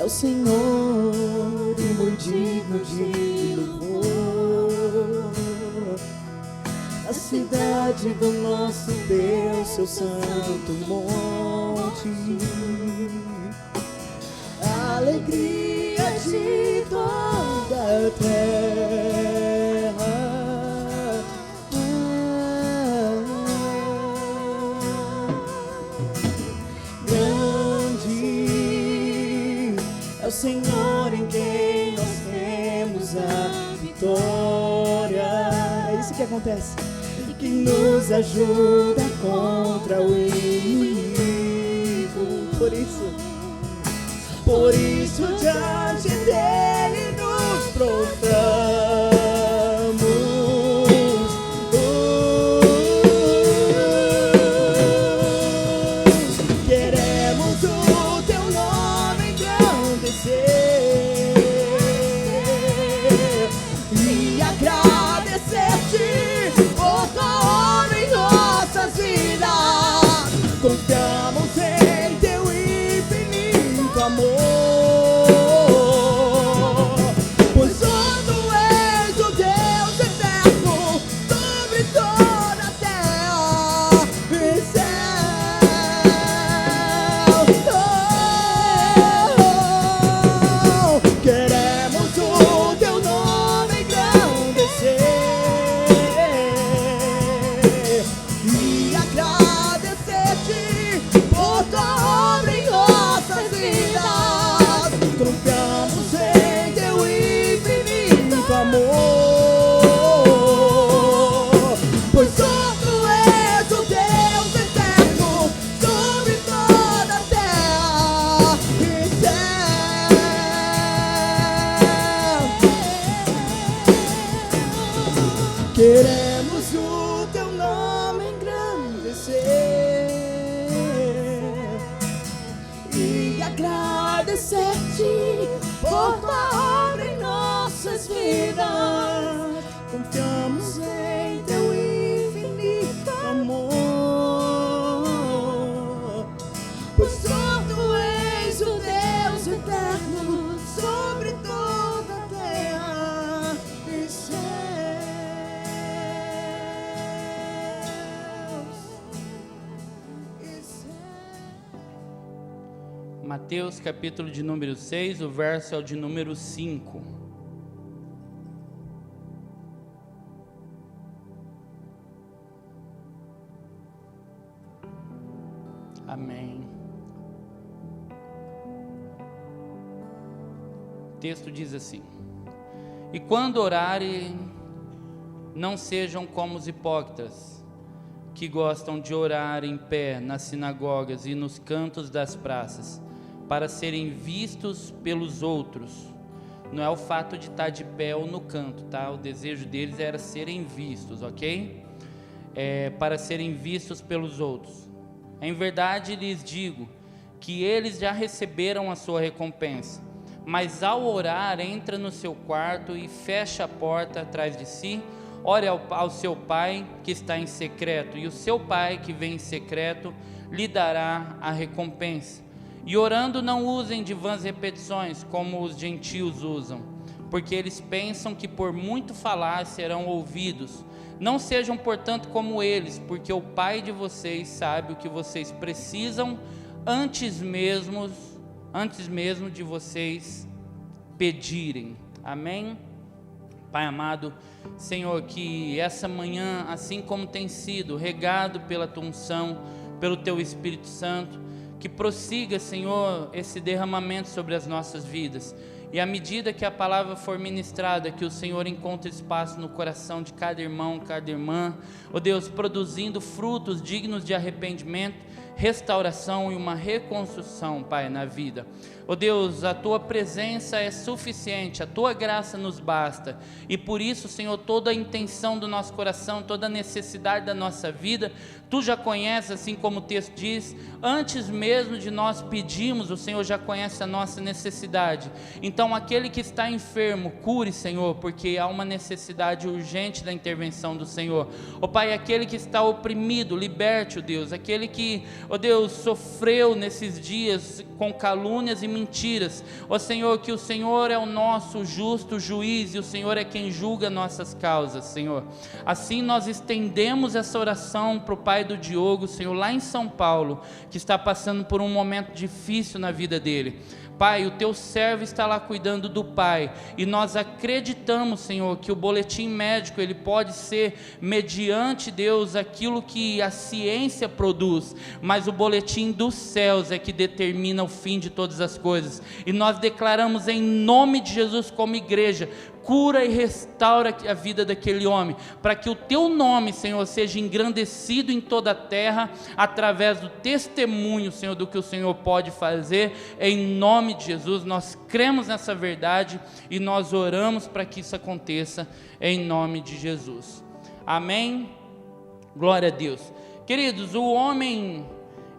ao Senhor e muito digno de louvor. A cidade do nosso Deus, seu santo monte, a alegria de toda a terra. Grande é o Senhor em quem nós temos a vitória. É isso que acontece, que nos ajuda contra o inimigo. Por isso diante dele nos prostramos. Queremos o teu nome engrandecer e agradecer-te por tua obra em nossas vidas. Confiamos em teu infinito amor, pois só tu és o Deus eterno sobre toda a terra e céu. Queremos o teu nome engrandecer e agradecer-te por tua obra em nossas vidas. Confiamos em teu infinito amor, pois só tu és o Deus eterno sobre toda a terra e céu. Queremos o teu nome engrandecer e agradecer-te por tua obra em nossas vidas. Confiamos em teu infinito amor, pois só tu és o Deus eterno sobre toda a terra e céus. Mateus capítulo de número 6, o verso é o de número 5. Amém. O texto diz assim: e quando orarem, não sejam como os hipócritas, que gostam de orar em pé nas sinagogas e nos cantos das praças, para serem vistos pelos outros. Não é o fato de estar de pé ou no canto, tá? O desejo deles era serem vistos, ok? Para serem vistos pelos outros. Em verdade lhes digo que eles já receberam a sua recompensa. Mas ao orar, entra no seu quarto e fecha a porta atrás de si. Ore ao seu pai que está em secreto, e o seu pai que vem em secreto lhe dará a recompensa. E orando, não usem de vãs repetições, como os gentios usam, porque eles pensam que por muito falar serão ouvidos. Não sejam, portanto, como eles, porque o Pai de vocês sabe o que vocês precisam antes mesmo de vocês pedirem. Amém? Pai amado, Senhor, que essa manhã, assim como tem sido regado pela tua unção, pelo teu Espírito Santo, que prossiga, Senhor, esse derramamento sobre as nossas vidas. E à medida que a palavra for ministrada, que o Senhor encontre espaço no coração de cada irmão, cada irmã, ó Deus, produzindo frutos dignos de arrependimento, restauração e uma reconstrução, Pai, na vida. Ó Deus, a Tua presença é suficiente, a Tua graça nos basta, e por isso, Senhor, toda a intenção do nosso coração, toda a necessidade da nossa vida, Tu já conheces, assim como o texto diz, antes mesmo de nós pedirmos, o Senhor já conhece a nossa necessidade. Então, aquele que está enfermo, cure, Senhor, porque há uma necessidade urgente da intervenção do Senhor. Ó Pai, aquele que está oprimido, liberte-o, Deus. Aquele que, ó Deus, sofreu nesses dias com calúnias e mentiras. Ó Senhor, que o Senhor é o nosso justo juiz e o Senhor é quem julga nossas causas, Senhor. Assim nós estendemos essa oração para o pai do Diogo, Senhor, lá em São Paulo, que está passando por um momento difícil na vida dele. Pai, o teu servo está lá cuidando do pai, e nós acreditamos, Senhor, que o boletim médico, ele pode ser mediante, Deus, aquilo que a ciência produz, mas o boletim dos céus é que determina o fim de todas as coisas, e nós declaramos em nome de Jesus como igreja, cura e restaura a vida daquele homem, para que o teu nome, Senhor, seja engrandecido em toda a terra, através do testemunho, Senhor, do que o Senhor pode fazer. Em nome de Jesus, nós cremos nessa verdade e nós oramos para que isso aconteça, em nome de Jesus. Amém? Glória a Deus. Queridos, o homem,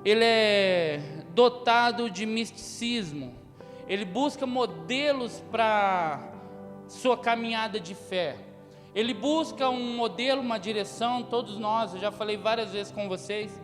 ele é dotado de misticismo, ele busca modelos para sua caminhada de fé, ele busca um modelo, uma direção. Todos nós, eu já falei várias vezes com vocês,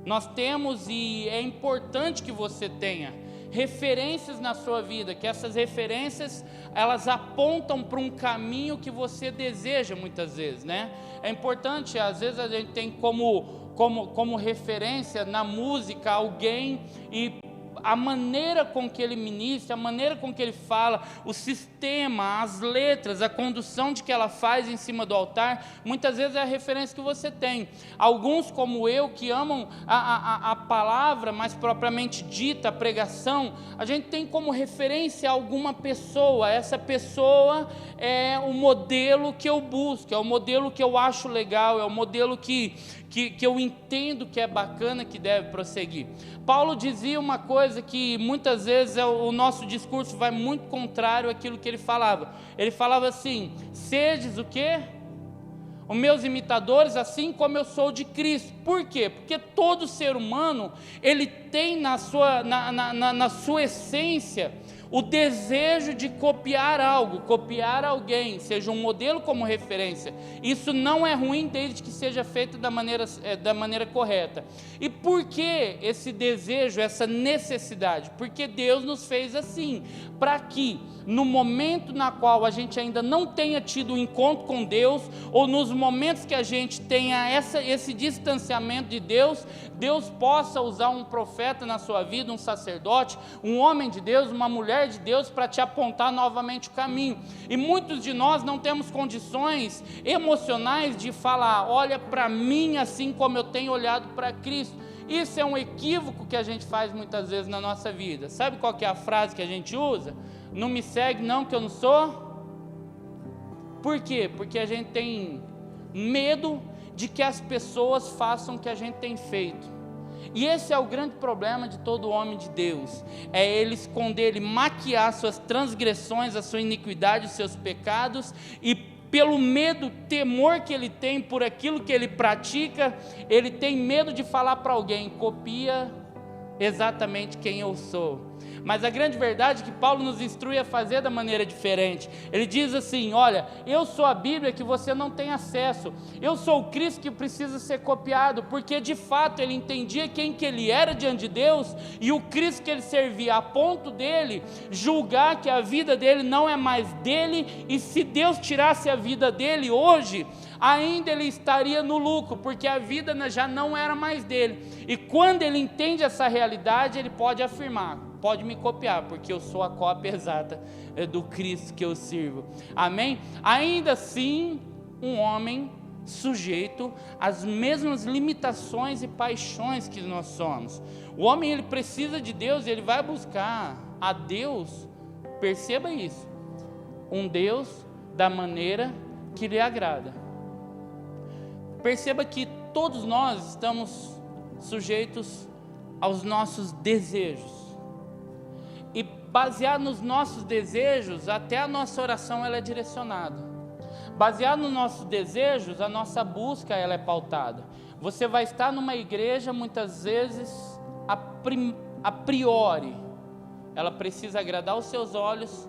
nós temos, e é importante que você tenha referências na sua vida, que essas referências, elas apontam para um caminho que você deseja muitas vezes, né? É importante, às vezes a gente tem como referência na música alguém, e a maneira com que ele ministra, a maneira com que ele fala, o sistema, as letras, a condução de que ela faz em cima do altar, muitas vezes é a referência que você tem. Alguns, como eu, que amam a palavra mais propriamente dita, a pregação, a gente tem como referência alguma pessoa. Essa pessoa é o modelo que eu busco, é o modelo que eu acho legal, é o modelo que eu entendo que é bacana, que deve prosseguir. Paulo dizia uma coisa que muitas vezes o nosso discurso vai muito contrário àquilo que ele falava. Ele falava assim: sedes o quê? Os meus imitadores, assim como eu sou de Cristo. Por quê? Porque todo ser humano, ele tem na sua essência o desejo de copiar algo, copiar alguém, seja um modelo como referência. Isso não é ruim desde que seja feito da maneira correta. E por que esse desejo, essa necessidade? Porque Deus nos fez assim, para que no momento na qual a gente ainda não tenha tido um encontro com Deus, ou nos momentos que a gente tenha esse distanciamento de Deus, Deus possa usar um profeta na sua vida, um sacerdote, um homem de Deus, uma mulher de Deus, para te apontar novamente o caminho. E muitos de nós não temos condições emocionais de falar: olha para mim assim como eu tenho olhado para Cristo. Isso é um equívoco que a gente faz muitas vezes na nossa vida. Sabe qual que é a frase que a gente usa? Não me segue não, que eu não sou. Por quê? Porque a gente tem medo de que as pessoas façam o que a gente tem feito. E esse é o grande problema de todo homem de Deus, é ele esconder, ele maquiar suas transgressões, a sua iniquidade, os seus pecados, e pelo medo, temor que ele tem por aquilo que ele pratica, ele tem medo de falar para alguém: copia exatamente quem eu sou. Mas a grande verdade é que Paulo nos instrui a fazer da maneira diferente. Ele diz assim: olha, eu sou a Bíblia que você não tem acesso, eu sou o Cristo que precisa ser copiado, porque de fato ele entendia quem que ele era diante de Deus, e o Cristo que ele servia, a ponto dele julgar que a vida dele não é mais dele, e se Deus tirasse a vida dele hoje, ainda ele estaria no lucro, porque a vida já não era mais dele. E quando ele entende essa realidade, ele pode afirmar: pode me copiar, porque eu sou a cópia exata do Cristo que eu sirvo. Amém? Ainda assim, um homem sujeito às mesmas limitações e paixões que nós somos. O homem, ele precisa de Deus, ele vai buscar a Deus, perceba isso, um Deus da maneira que lhe agrada. Perceba que todos nós estamos sujeitos aos nossos desejos, e baseado nos nossos desejos, até a nossa oração ela é direcionada. Baseado nos nossos desejos, a nossa busca ela é pautada. Você vai estar numa igreja, muitas vezes, a priori, ela precisa agradar os seus olhos,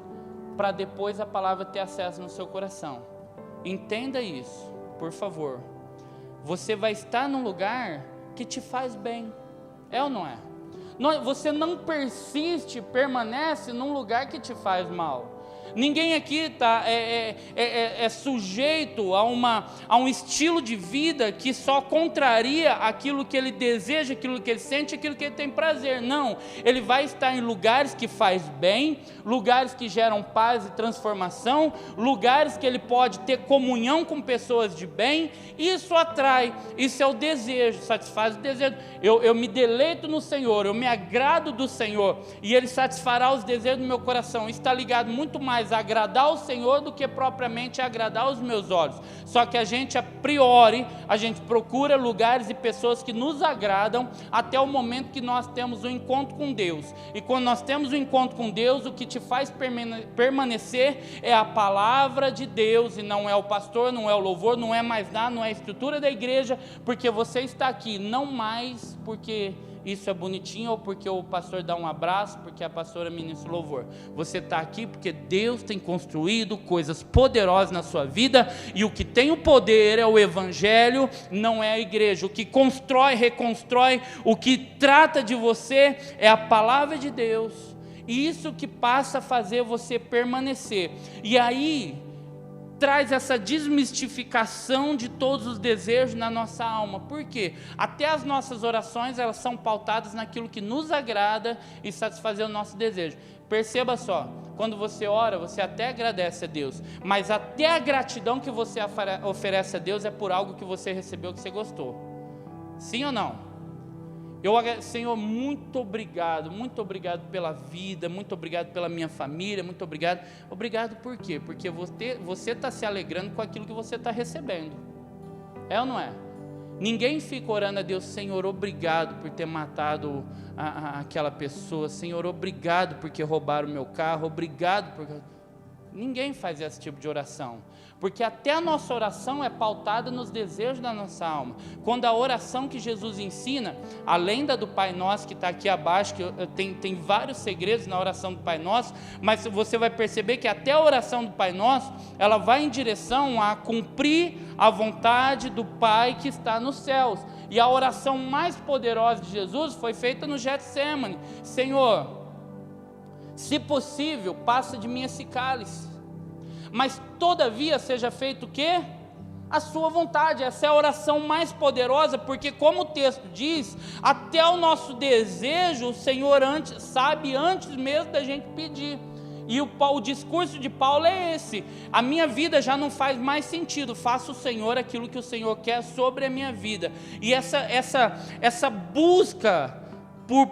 para depois a palavra ter acesso no seu coração. Entenda isso, por favor. Você vai estar num lugar que te faz bem. É ou não é? Você não permanece num lugar que te faz mal. Ninguém aqui é sujeito a um estilo de vida que só contraria aquilo que ele deseja, aquilo que ele sente, aquilo que ele tem prazer. Não, ele vai estar em lugares que faz bem, lugares que geram paz e transformação, lugares que ele pode ter comunhão com pessoas de bem. Isso atrai, isso é o desejo, satisfaz o desejo. Eu me deleito no Senhor, eu me agrado do Senhor, e Ele satisfará os desejos do meu coração. Isso está ligado muito mais a agradar o Senhor do que propriamente a agradar os meus olhos. Só que a gente, a priori, a gente procura lugares e pessoas que nos agradam até o momento que nós temos um encontro com Deus. E quando nós temos um encontro com Deus, o que te faz permanecer é a palavra de Deus, e não é o pastor, não é o louvor, não é mais nada, não é a estrutura da igreja, porque você está aqui, não mais porque isso é bonitinho, ou porque o pastor dá um abraço, porque a pastora ministra louvor. Você está aqui porque Deus tem construído coisas poderosas na sua vida, e o que tem o poder é o evangelho, não é a igreja. O que constrói, reconstrói, o que trata de você é a palavra de Deus, e isso que passa a fazer você permanecer. E aí traz essa desmistificação de todos os desejos na nossa alma. Por quê? Até as nossas orações, elas são pautadas naquilo que nos agrada e satisfazer o nosso desejo. Perceba só, quando você ora, você até agradece a Deus, mas até a gratidão que você oferece a Deus é por algo que você recebeu, que você gostou. Sim ou não? Senhor, muito obrigado pela vida, muito obrigado pela minha família, muito obrigado. Obrigado por quê? Porque você está se alegrando com aquilo que você está recebendo. É ou não é? Ninguém fica orando a Deus: Senhor, obrigado por ter matado aquela pessoa, Senhor, obrigado porque roubaram o meu carro, obrigado por... Ninguém faz esse tipo de oração, porque até a nossa oração é pautada nos desejos da nossa alma. Quando a oração que Jesus ensina, além da do Pai Nosso, que está aqui abaixo, que tem vários segredos na oração do Pai Nosso, mas você vai perceber que até a oração do Pai Nosso, ela vai em direção a cumprir a vontade do Pai que está nos céus. E a oração mais poderosa de Jesus foi feita no Getsêmani: Senhor, se possível, passa de mim esse cálice, mas todavia seja feito o quê? A sua vontade. Essa é a oração mais poderosa, porque, como o texto diz, até o nosso desejo o Senhor sabe antes mesmo da gente pedir. E o discurso de Paulo é esse: a minha vida já não faz mais sentido, faça o Senhor aquilo que o Senhor quer sobre a minha vida. E essa busca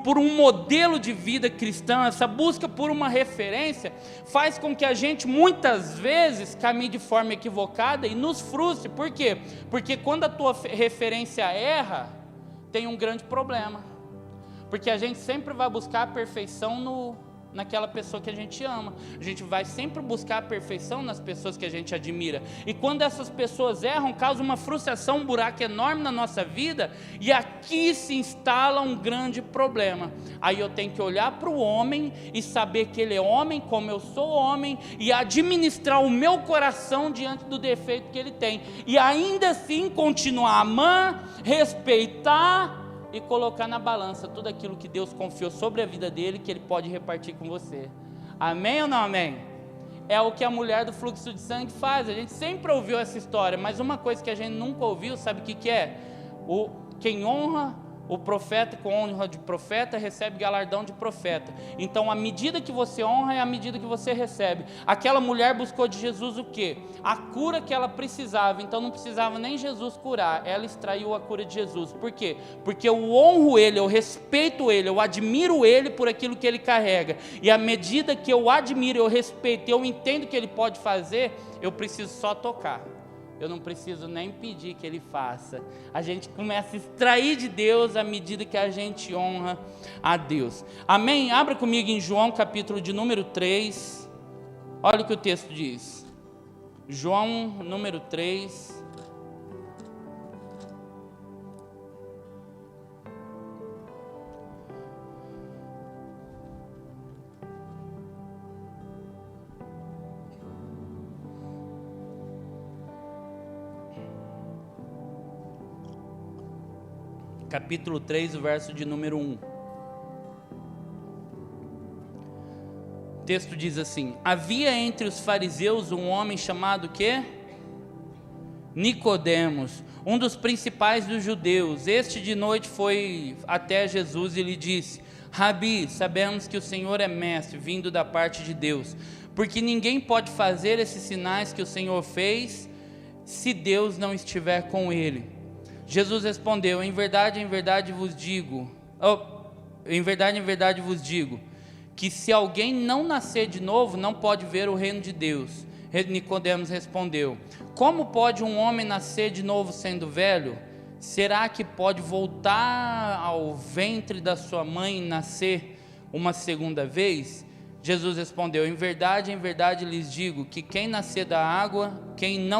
por um modelo de vida cristã, essa busca por uma referência, faz com que a gente muitas vezes caminhe de forma equivocada e nos frustre. Por quê? Porque quando a tua referência erra, tem um grande problema, porque a gente sempre vai buscar a perfeição naquela pessoa que a gente ama, a gente vai sempre buscar a perfeição nas pessoas que a gente admira, e quando essas pessoas erram, causa uma frustração, um buraco enorme na nossa vida, e aqui se instala um grande problema. Aí eu tenho que olhar para o homem e saber que ele é homem como eu sou homem, e administrar o meu coração diante do defeito que ele tem, e ainda assim continuar a amar, respeitar e colocar na balança tudo aquilo que Deus confiou sobre a vida dele, que ele pode repartir com você. Amém ou não amém? É o que a mulher do fluxo de sangue faz. A gente sempre ouviu essa história, mas uma coisa que a gente nunca ouviu, sabe o que é? Quem honra o profeta com honra de profeta, recebe galardão de profeta. Então, à medida que você honra, é à medida que você recebe. Aquela mulher buscou de Jesus o quê? A cura que ela precisava. Então não precisava nem Jesus curar, ela extraiu a cura de Jesus. Por quê? Porque eu honro ele, eu respeito ele, eu admiro ele por aquilo que ele carrega. E à medida que eu admiro, eu respeito, eu entendo o que ele pode fazer, eu preciso só tocar. Eu não preciso nem pedir que ele faça. A gente começa a extrair de Deus à medida que a gente honra a Deus. Amém? Abra comigo em João, capítulo de número 3. Olha o que o texto diz. João, número 3. capítulo 3, o verso de número 1. O texto diz assim: havia entre os fariseus um homem chamado quê? Nicodemos, um dos principais dos judeus. Este de noite foi até Jesus e lhe disse: Rabi, sabemos que o Senhor é mestre, vindo da parte de Deus, porque ninguém pode fazer esses sinais que o Senhor fez, se Deus não estiver com ele. Jesus respondeu: em verdade vos digo, que se alguém não nascer de novo, não pode ver o reino de Deus. Nicodemos respondeu: como pode um homem nascer de novo sendo velho? Será que pode voltar ao ventre da sua mãe e nascer uma segunda vez? Jesus respondeu: em verdade lhes digo, que quem não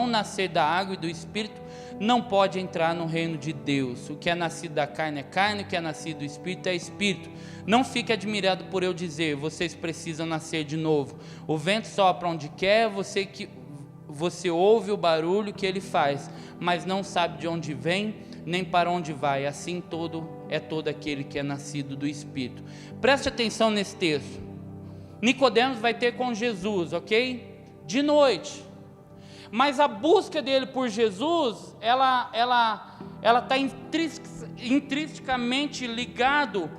nascer da água e do Espírito, não pode entrar no reino de Deus. O que é nascido da carne é carne, o que é nascido do Espírito é Espírito. Não fique admirado por eu dizer: vocês precisam nascer de novo. O vento sopra onde quer, você ouve o barulho que ele faz, mas não sabe de onde vem, nem para onde vai. Assim todo aquele que é nascido do Espírito. Preste atenção nesse texto. Nicodemos vai ter com Jesus, ok? De noite. Mas a busca dele por Jesus, ela está intrinsecamente ligado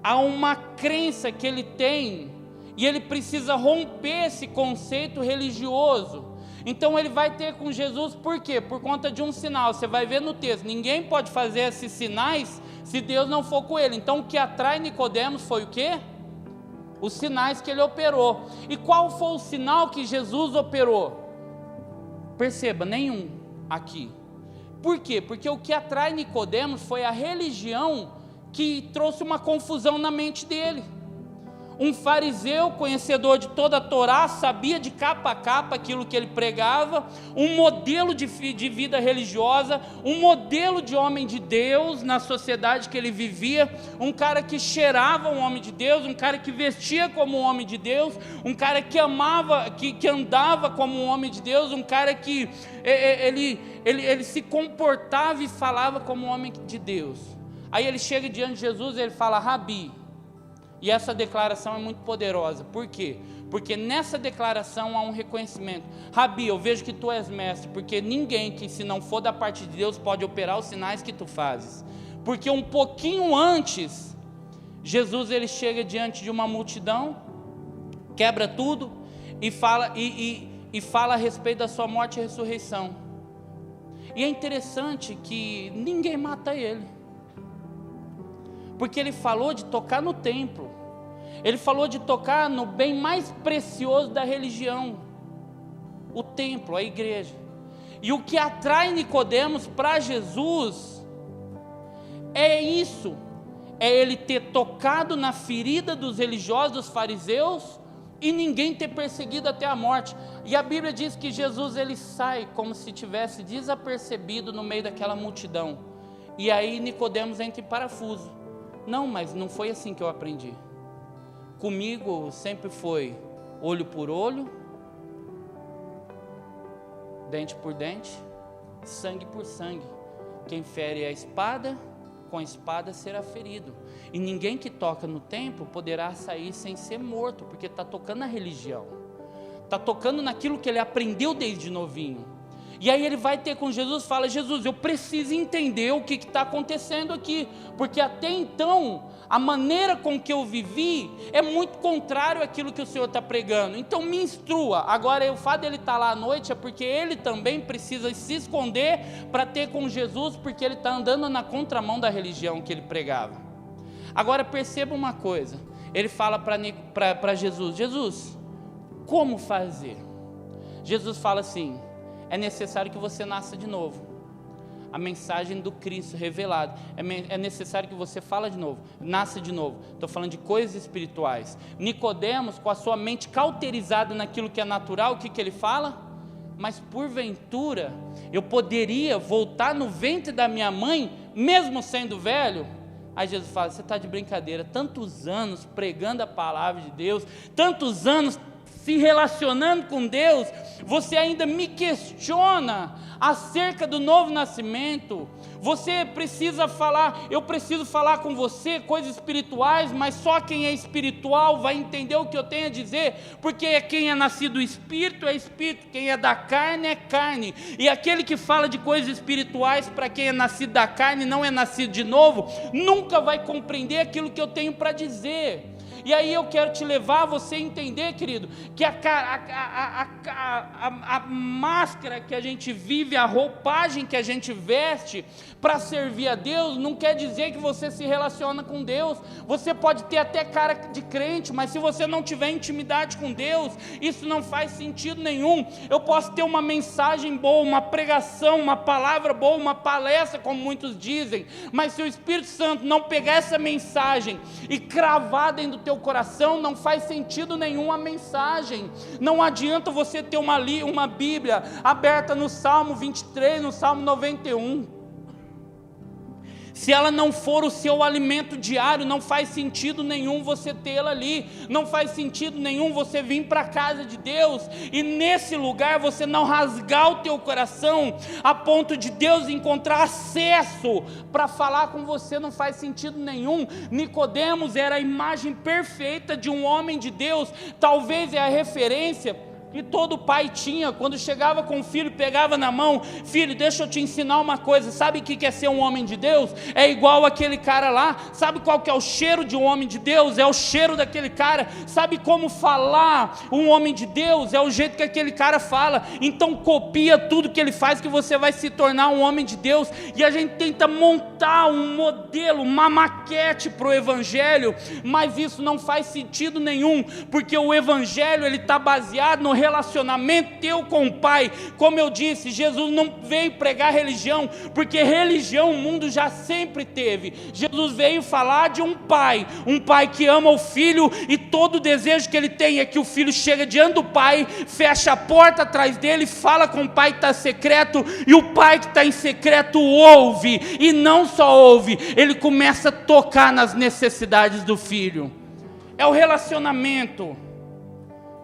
a uma crença que ele tem, e ele precisa romper esse conceito religioso. Então ele vai ter com Jesus, por quê? Por conta de um sinal. Você vai ver no texto, ninguém pode fazer esses sinais se Deus não for com ele. Então o que atrai Nicodemos foi o quê? Os sinais que ele operou. E qual foi o sinal que Jesus operou? Perceba, nenhum aqui. Por quê? Porque o que atrai Nicodemos foi a religião que trouxe uma confusão na mente dele. Um fariseu, conhecedor de toda a Torá, sabia de capa a capa aquilo que ele pregava, um modelo de vida religiosa, um modelo de homem de Deus na sociedade que ele vivia, um cara que cheirava um homem de Deus, um cara que vestia como um homem de Deus, um cara que amava, que andava como um homem de Deus, um cara que ele se comportava e falava como um homem de Deus. Aí ele chega diante de Jesus e ele fala: Rabi. E essa declaração é muito poderosa. Por quê? Porque nessa declaração há um reconhecimento. Rabi, eu vejo que tu és mestre, porque ninguém que, se não for da parte de Deus, pode operar os sinais que tu fazes. Porque um pouquinho antes, Jesus ele chega diante de uma multidão, quebra tudo e fala a respeito da sua morte e ressurreição. E é interessante que ninguém mata ele, porque ele falou de tocar no templo, ele falou de tocar no bem mais precioso da religião, o templo, a igreja. E o que atrai Nicodemos para Jesus é isso, é ele ter tocado na ferida dos religiosos, dos fariseus, e ninguém ter perseguido até a morte. E a Bíblia diz que Jesus ele sai como se tivesse desapercebido no meio daquela multidão. E aí Nicodemos entra em parafuso. Não, mas não foi assim que eu aprendi. Comigo sempre foi olho por olho, dente por dente, sangue por sangue. Quem fere a espada, com a espada será ferido. E ninguém que toca no templo poderá sair sem ser morto, porque está tocando na religião, está tocando naquilo que ele aprendeu desde novinho. E aí ele vai ter com Jesus, fala: Jesus, eu preciso entender o que está acontecendo aqui, porque até então, a maneira com que eu vivi é muito contrário àquilo que o Senhor está pregando, então me instrua. Agora o fato dele estar lá à noite é porque ele também precisa se esconder para ter com Jesus, porque ele está andando na contramão da religião que ele pregava. Agora perceba uma coisa, ele fala para Jesus: Jesus, como fazer? Jesus fala assim: é necessário que você nasça de novo. A mensagem do Cristo revelada, é necessário que você fale de novo, nasça de novo. Estou falando de coisas espirituais. Nicodemos, com a sua mente cauterizada naquilo que é natural, o que ele fala? Mas porventura eu poderia voltar no ventre da minha mãe, mesmo sendo velho? Aí Jesus fala: você está de brincadeira, tantos anos pregando a palavra de Deus, tantos anos se relacionando com Deus, você ainda me questiona acerca do novo nascimento. Você precisa falar, eu preciso falar com você coisas espirituais, mas só quem é espiritual vai entender o que eu tenho a dizer, porque quem é nascido do Espírito é Espírito, quem é da carne é carne, e aquele que fala de coisas espirituais para quem é nascido da carne, não é nascido de novo, nunca vai compreender aquilo que eu tenho para dizer. E aí eu quero te levar a você entender, querido, que a máscara que a gente vive, a roupagem que a gente veste para servir a Deus, não quer dizer que você se relaciona com Deus. Você pode ter até cara de crente, mas se você não tiver intimidade com Deus, isso não faz sentido nenhum. Eu posso ter uma mensagem boa, uma pregação, uma palavra boa, uma palestra, como muitos dizem, mas se o Espírito Santo não pegar essa mensagem e cravar dentro do teu coração, não faz sentido nenhum a mensagem. Não adianta você ter uma Bíblia aberta no Salmo 23, no Salmo 91. Se ela não for o seu alimento diário, não faz sentido nenhum você tê-la ali, não faz sentido nenhum você vir para a casa de Deus, e nesse lugar você não rasgar o teu coração, a ponto de Deus encontrar acesso para falar com você, não faz sentido nenhum. Nicodemos era a imagem perfeita de um homem de Deus, talvez é a referência que todo pai tinha, quando chegava com o filho, pegava na mão: filho, deixa eu te ensinar uma coisa, sabe o que é ser um homem de Deus? É igual aquele cara lá. Sabe qual que é o cheiro de um homem de Deus? É o cheiro daquele cara. Sabe como falar um homem de Deus? É o jeito que aquele cara fala. Então copia tudo que ele faz, que você vai se tornar um homem de Deus. E a gente tenta montar um modelo, uma maquete para o Evangelho, mas isso não faz sentido nenhum, porque o Evangelho ele está baseado no relacionamento teu com o Pai. Como eu disse, Jesus não veio pregar religião, porque religião o mundo já sempre teve. Jesus veio falar de um pai que ama o filho, e todo o desejo que ele tem é que o filho chegue diante do pai, fecha a porta atrás dele, fala com o pai que está secreto, e o pai que está em secreto ouve, e não só ouve, ele começa a tocar nas necessidades do filho. É o relacionamento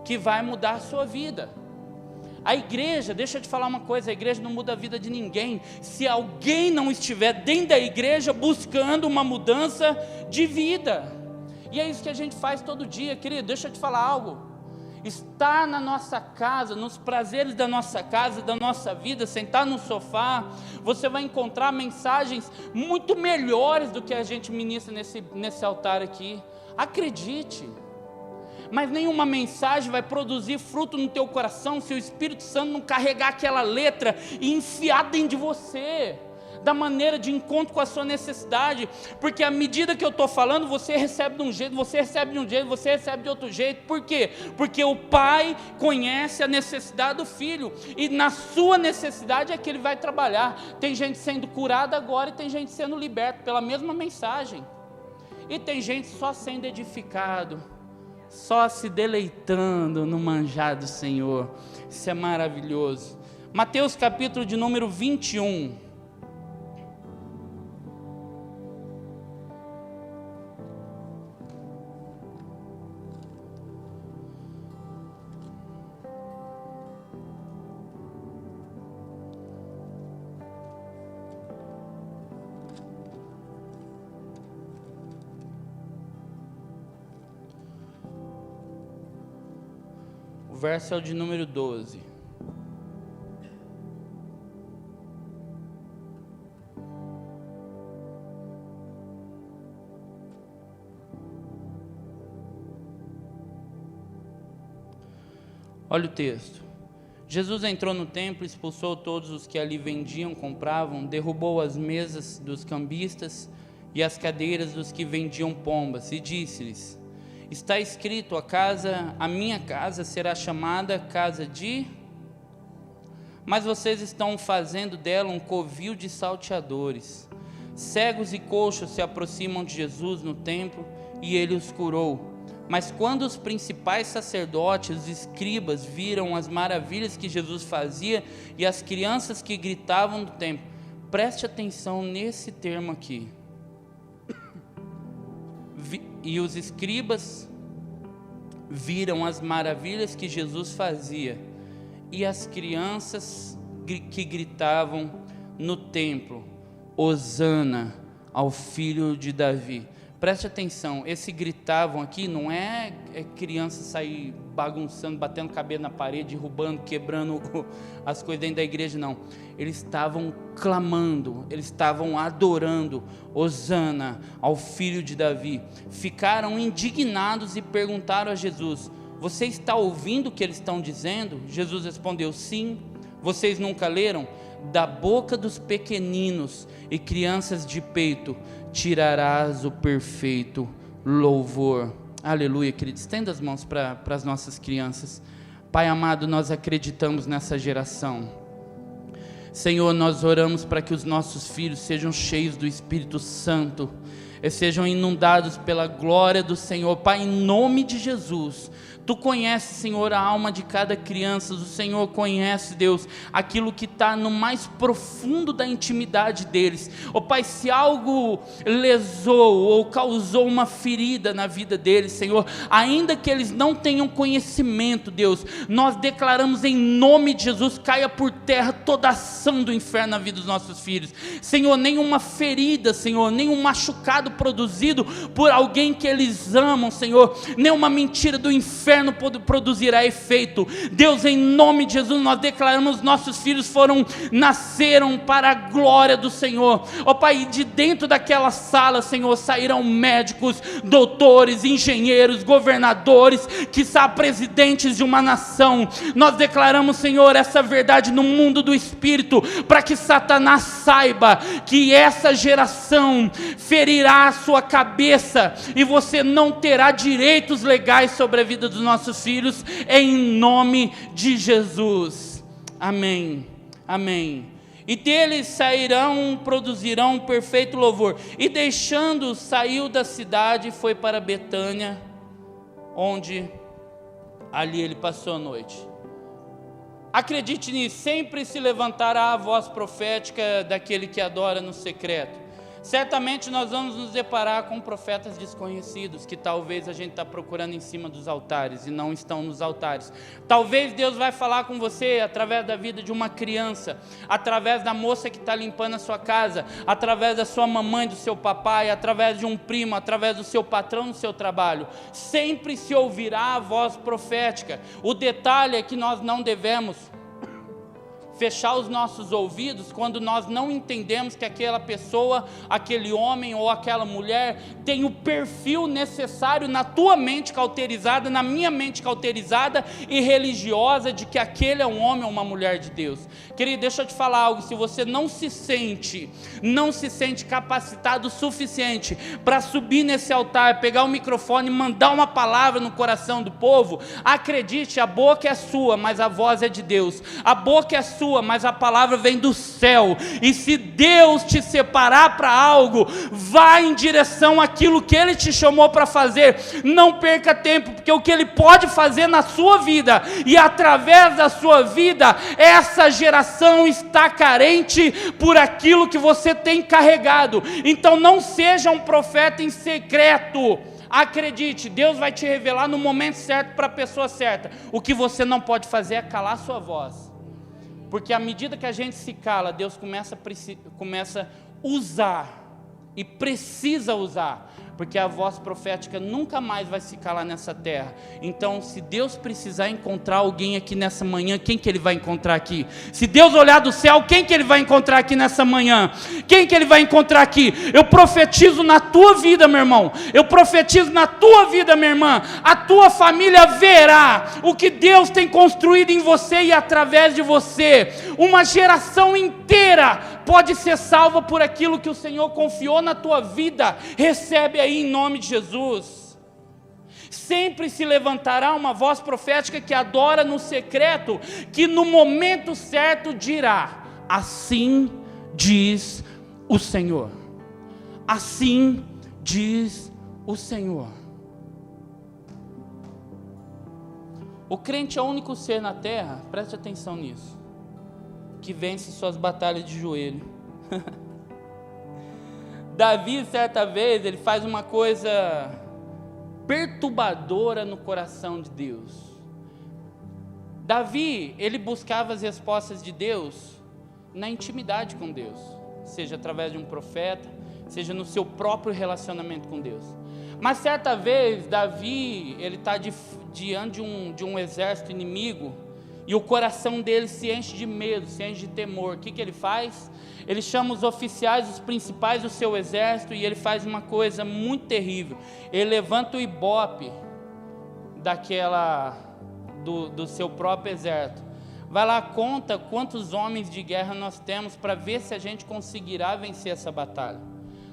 que vai mudar a sua vida. A igreja, deixa eu te falar uma coisa, a igreja não muda a vida de ninguém, se alguém não estiver dentro da igreja buscando uma mudança de vida. E é isso que a gente faz todo dia, querido. Deixa eu te falar algo: estar na nossa casa, nos prazeres da nossa casa, da nossa vida, sentar no sofá, você vai encontrar mensagens muito melhores do que a gente ministra nesse altar aqui. Acredite. Mas nenhuma mensagem vai produzir fruto no teu coração se o Espírito Santo não carregar aquela letra e enfiar dentro de você, da maneira de encontro com a sua necessidade. Porque à medida que eu estou falando, você recebe de um jeito, você recebe de um jeito, você recebe de outro jeito. Por quê? Porque o pai conhece a necessidade do filho, e na sua necessidade é que ele vai trabalhar. Tem gente sendo curada agora, e tem gente sendo liberta pela mesma mensagem, e tem gente só sendo edificado, só se deleitando no manjar do Senhor. Isso é maravilhoso. Mateus capítulo de número 21. O verso é o de número 12. Olha o texto. Jesus entrou no templo, expulsou todos os que ali vendiam, compravam, derrubou as mesas dos cambistas e as cadeiras dos que vendiam pombas, e disse-lhes: está escrito, a minha casa será chamada casa de... Mas vocês estão fazendo dela um covil de salteadores. Cegos e coxos se aproximam de Jesus no templo, e ele os curou. Mas quando os principais sacerdotes, os escribas, viram as maravilhas que Jesus fazia e as crianças que gritavam no templo, preste atenção nesse termo aqui. E os escribas viram as maravilhas que Jesus fazia e as crianças que gritavam no templo: Hosana ao filho de Davi. Preste atenção, esse gritavam aqui não é criança sair bagunçando, batendo cabelo na parede, derrubando, quebrando as coisas dentro da igreja, não. Eles estavam clamando, eles estavam adorando: Hosana ao filho de Davi. Ficaram indignados e perguntaram a Jesus: você está ouvindo o que eles estão dizendo? Jesus respondeu: sim. Vocês nunca leram? Da boca dos pequeninos e crianças de peito tirarás o perfeito louvor. Aleluia, queridos. Estenda as mãos para as nossas crianças. Pai amado, nós acreditamos nessa geração. Senhor, nós oramos para que os nossos filhos sejam cheios do Espírito Santo, sejam inundados pela glória do Senhor. Pai, em nome de Jesus, Tu conheces, Senhor, a alma de cada criança. O Senhor conhece, Deus, aquilo que está no mais profundo da intimidade deles. Ó Pai, se algo lesou ou causou uma ferida na vida deles, Senhor, ainda que eles não tenham conhecimento, Deus, nós declaramos em nome de Jesus: caia por terra toda ação do inferno na vida dos nossos filhos. Senhor, nenhuma ferida, Senhor, nenhum machucado produzido por alguém que eles amam, Senhor, nenhuma mentira do inferno produzirá efeito. Deus, em nome de Jesus, nós declaramos: nossos filhos nasceram para a glória do Senhor. Ó Pai, de dentro daquela sala, Senhor, sairão médicos, doutores, engenheiros, governadores, quiçá presidentes de uma nação. Nós declaramos, Senhor, essa verdade no mundo do Espírito, para que Satanás saiba que essa geração ferirá a sua cabeça e você não terá direitos legais sobre a vida dos nossos filhos, em nome de Jesus. Amém, amém. E deles sairão, produzirão um perfeito louvor. E deixando, saiu da cidade e foi para Betânia, onde ali ele passou a noite. Acredite nisso, sempre se levantará a voz profética daquele que adora no secreto. Certamente nós vamos nos deparar com profetas desconhecidos, que talvez a gente está procurando em cima dos altares e não estão nos altares. Talvez Deus vai falar com você através da vida de uma criança, através da moça que está limpando a sua casa, através da sua mamãe, do seu papai, através de um primo, através do seu patrão no seu trabalho. Sempre se ouvirá a voz profética. O detalhe é que nós não devemos fechar os nossos ouvidos quando nós não entendemos que aquela pessoa, aquele homem ou aquela mulher tem o perfil necessário na tua mente cauterizada, na minha mente cauterizada e religiosa, de que aquele é um homem ou uma mulher de Deus. Querido, deixa eu te falar algo: se você não se sente capacitado o suficiente para subir nesse altar, pegar o microfone e mandar uma palavra no coração do povo, acredite, a boca é sua, mas a voz é de Deus. A boca é sua, mas a palavra vem do céu. E se Deus te separar para algo, vá em direção àquilo que Ele te chamou para fazer. Não perca tempo, porque o que Ele pode fazer na sua vida e através da sua vida, essa geração está carente por aquilo que você tem carregado. Então não seja um profeta em secreto. Acredite, Deus vai te revelar no momento certo para a pessoa certa. O que você não pode fazer é calar sua voz. Porque à medida que a gente se cala, Deus começa a usar, e precisa usar, porque a voz profética nunca mais vai se calar nessa terra. Então, se Deus precisar encontrar alguém aqui nessa manhã, quem que Ele vai encontrar aqui? Se Deus olhar do céu, quem que Ele vai encontrar aqui nessa manhã? Quem que Ele vai encontrar aqui? Eu profetizo na tua vida, meu irmão. Eu profetizo na tua vida, minha irmã. A tua família verá o que Deus tem construído em você e através de você. Uma geração inteira pode ser salva por aquilo que o Senhor confiou na tua vida. Recebe aí em nome de Jesus. Sempre se levantará uma voz profética que adora no secreto, que no momento certo dirá: assim diz o Senhor. Assim diz o Senhor. O crente é o único ser na terra, preste atenção nisso, que vence suas batalhas de joelho. Davi, certa vez, ele faz uma coisa perturbadora no coração de Deus. Davi, ele buscava as respostas de Deus na intimidade com Deus, seja através de um profeta, seja no seu próprio relacionamento com Deus. Mas certa vez, Davi, ele está diante de um exército inimigo, e o coração dele se enche de medo, se enche de temor. O que ele faz? Ele chama os oficiais, os principais do seu exército, e ele faz uma coisa muito terrível. Ele levanta o ibope do seu próprio exército. Vai lá, conta quantos homens de guerra nós temos, para ver se a gente conseguirá vencer essa batalha.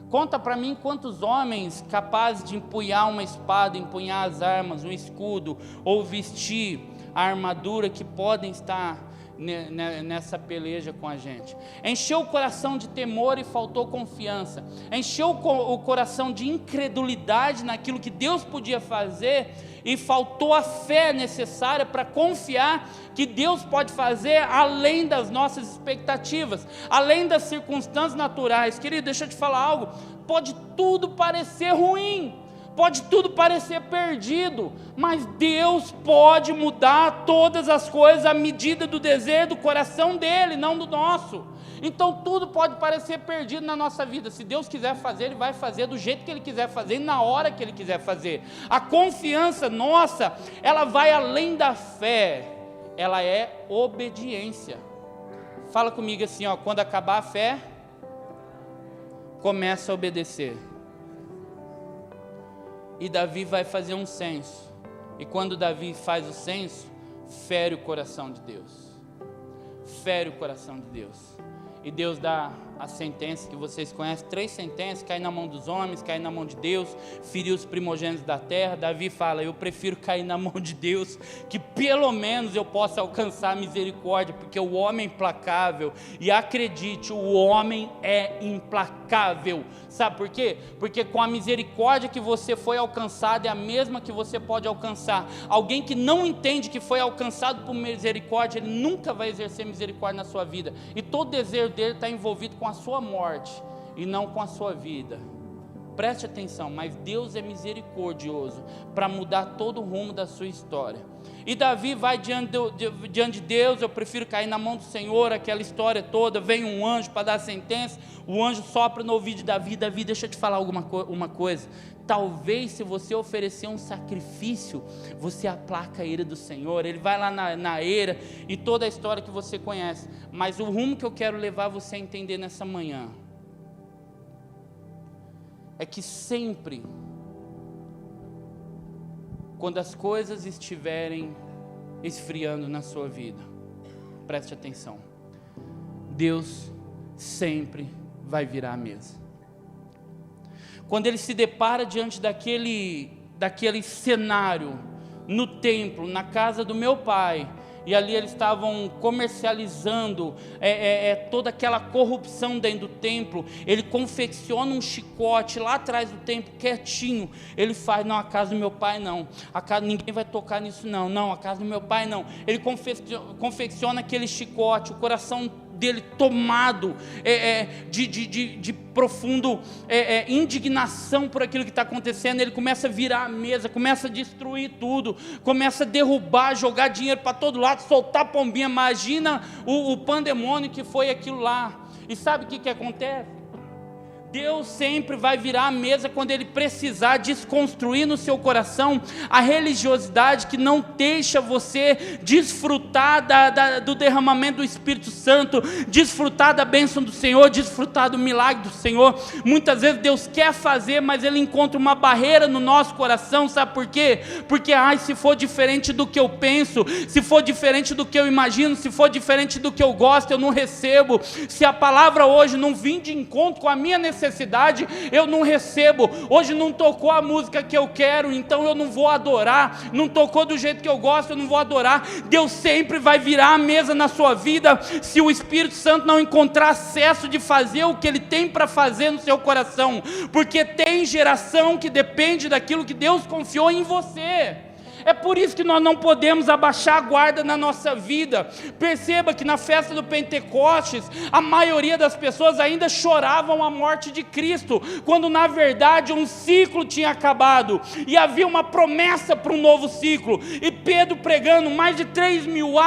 Conta para mim quantos homens capazes de empunhar uma espada, empunhar as armas, um escudo, ou vestir a armadura, que podem estar nessa peleja com a gente. Encheu o coração de temor e faltou confiança. Encheu o coração de incredulidade naquilo que Deus podia fazer, e faltou a fé necessária para confiar que Deus pode fazer além das nossas expectativas, além das circunstâncias naturais. Querido, deixa eu te falar algo. Pode tudo parecer ruim, pode tudo parecer perdido, mas Deus pode mudar todas as coisas à medida do desejo do coração dele, não do nosso. Então tudo pode parecer perdido na nossa vida. Se Deus quiser fazer, Ele vai fazer do jeito que Ele quiser fazer, na hora que Ele quiser fazer. A confiança nossa, ela vai além da fé, ela é obediência. Fala comigo assim, ó, quando acabar a fé, começa a obedecer. E Davi vai fazer um censo, e quando Davi faz o censo, fere o coração de Deus, fere o coração de Deus, e Deus dá a sentença que vocês conhecem, 3 sentenças: cair na mão dos homens, cair na mão de Deus, ferir os primogênitos da terra. Davi fala: eu prefiro cair na mão de Deus, que pelo menos eu possa alcançar a misericórdia, porque o homem é implacável, e acredite, o homem é implacável. Sabe por quê? Porque com a misericórdia que você foi alcançado, é a mesma que você pode alcançar. Alguém que não entende que foi alcançado por misericórdia, ele nunca vai exercer misericórdia na sua vida, e todo desejo dele está envolvido com a sua morte, e não com a sua vida. Preste atenção, mas Deus é misericordioso para mudar todo o rumo da sua história. E Davi vai diante de Deus: eu prefiro cair na mão do Senhor. Aquela história toda, vem um anjo para dar a sentença, o anjo sopra no ouvido de Davi: Davi, deixa eu te falar uma coisa, talvez se você oferecer um sacrifício, você aplaca a ira do Senhor. Ele vai lá na eira, e toda a história que você conhece, mas o rumo que eu quero levar você a entender nessa manhã, é que sempre, quando as coisas estiverem esfriando na sua vida, preste atenção, Deus sempre vai virar a mesa. Quando ele se depara diante daquele cenário, no templo, na casa do meu pai, e ali eles estavam comercializando toda aquela corrupção dentro do templo. Ele confecciona um chicote lá atrás do templo, quietinho. Ele faz: não, a casa do meu pai não, ninguém vai tocar nisso não, a casa do meu pai não. Ele confecciona aquele chicote, o coração dele tomado de profundo indignação por aquilo que está acontecendo. Ele começa a virar a mesa, começa a destruir tudo, começa a derrubar, jogar dinheiro para todo lado, soltar pombinha. Imagina o pandemônio que foi aquilo lá. E sabe o que acontece? Deus sempre vai virar a mesa quando Ele precisar desconstruir no seu coração a religiosidade que não deixa você desfrutar do derramamento do Espírito Santo, desfrutar da bênção do Senhor, desfrutar do milagre do Senhor. Muitas vezes Deus quer fazer, mas Ele encontra uma barreira no nosso coração. Sabe por quê? Porque se for diferente do que eu penso, se for diferente do que eu imagino, se for diferente do que eu gosto, eu não recebo. Se a palavra hoje não vir de encontro com a minha necessidade, eu não recebo. Hoje não tocou a música que eu quero, então eu não vou adorar. Não tocou do jeito que eu gosto, eu não vou adorar. Deus sempre vai virar a mesa na sua vida, se o Espírito Santo não encontrar acesso de fazer o que Ele tem para fazer no seu coração, porque tem geração que depende daquilo que Deus confiou em você. É por isso que nós não podemos abaixar a guarda na nossa vida. Perceba que na festa do Pentecostes, a maioria das pessoas ainda choravam a morte de Cristo, quando na verdade um ciclo tinha acabado, e havia uma promessa para um novo ciclo. E Pedro pregando, mais de 3.000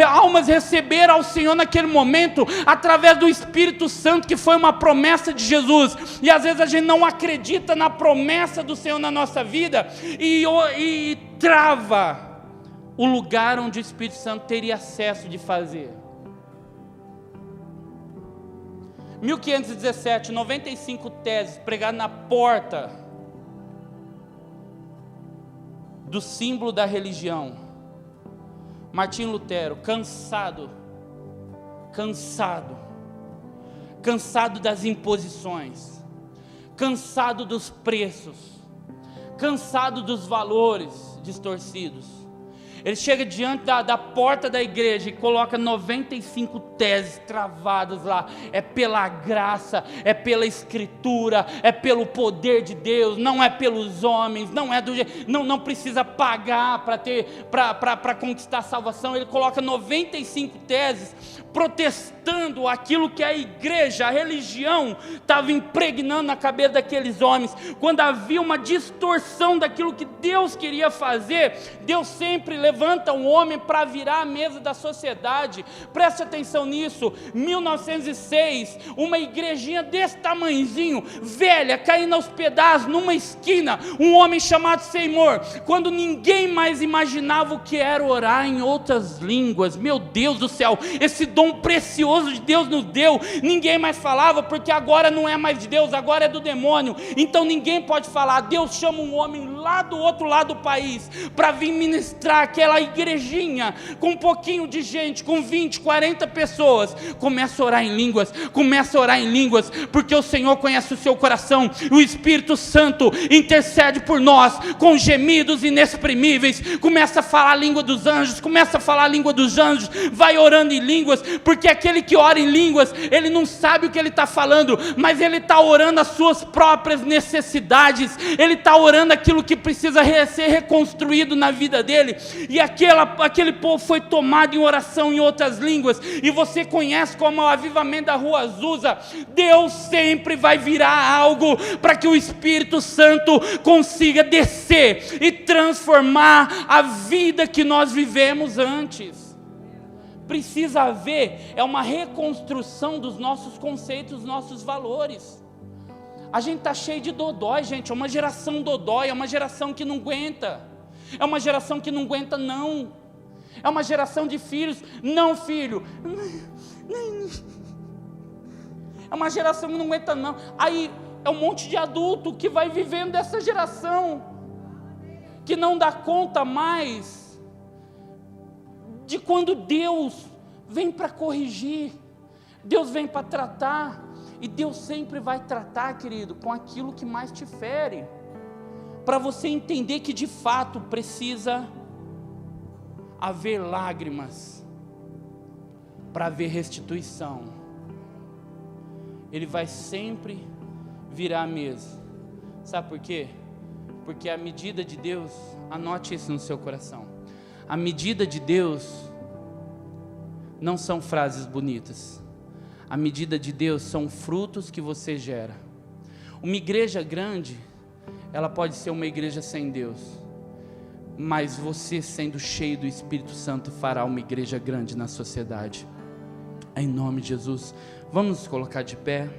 almas receberam ao Senhor naquele momento, através do Espírito Santo, que foi uma promessa de Jesus. E às vezes a gente não acredita na promessa do Senhor na nossa vida, e trava o lugar onde o Espírito Santo teria acesso de fazer. 1517, 95 teses pregadas na porta do símbolo da religião. Martinho Lutero, cansado das imposições, cansado dos preços, cansado dos valores distorcidos. Ele chega diante da porta da igreja e coloca 95 teses travadas lá. É pela graça, é pela escritura, é pelo poder de Deus, não é pelos homens, não é do jeito, não precisa pagar para conquistar a salvação. Ele coloca 95 teses protestando aquilo que a igreja, a religião estava impregnando na cabeça daqueles homens. Quando havia uma distorção daquilo que Deus queria fazer, Deus sempre levanta um homem para virar a mesa da sociedade. Preste atenção nisso. 1906, uma igrejinha desse tamanhozinho, velha, caindo aos pedaços numa esquina, um homem chamado Seymour, quando ninguém mais imaginava o que era orar em outras línguas. Meu Deus do céu, esse dom precioso de Deus nos deu, ninguém mais falava, porque agora não é mais de Deus, agora é do demônio. Então ninguém pode falar. Deus chama um homem lá do outro lado do país para vir ministrar aquela igrejinha com um pouquinho de gente, com 20, 40 pessoas. Começa a orar em línguas, porque o Senhor conhece o seu coração. O Espírito Santo intercede por nós com gemidos inexprimíveis. Começa a falar a língua dos anjos, vai orando em línguas, porque aquele que ora em línguas, ele não sabe o que ele está falando, mas ele está orando as suas próprias necessidades, ele está orando aquilo que precisa ser reconstruído na vida dele. E aquele povo foi tomado em oração em outras línguas. E você conhece como o avivamento da Rua Azusa. Deus sempre vai virar algo para que o Espírito Santo consiga descer e transformar a vida que nós vivemos antes. Precisa haver uma reconstrução dos nossos conceitos, dos nossos valores. A gente está cheio de dodói, gente. É uma geração dodói, é uma geração que não aguenta. É uma geração que não aguenta, não. É uma geração de filhos. Não, filho. É uma geração que não aguenta, não. Aí é um monte de adulto que vai vivendo dessa geração, que não dá conta mais de quando Deus vem para corrigir, Deus vem para tratar. E Deus sempre vai tratar, querido, com aquilo que mais te fere, para você entender que de fato precisa haver lágrimas para haver restituição. Ele vai sempre virar a mesa. Sabe por quê? Porque a medida de Deus, anote isso no seu coração, a medida de Deus não são frases bonitas. A medida de Deus são frutos que você gera. Uma igreja grande, ela pode ser uma igreja sem Deus, mas você, sendo cheio do Espírito Santo, fará uma igreja grande na sociedade. Em nome de Jesus, vamos nos colocar de pé.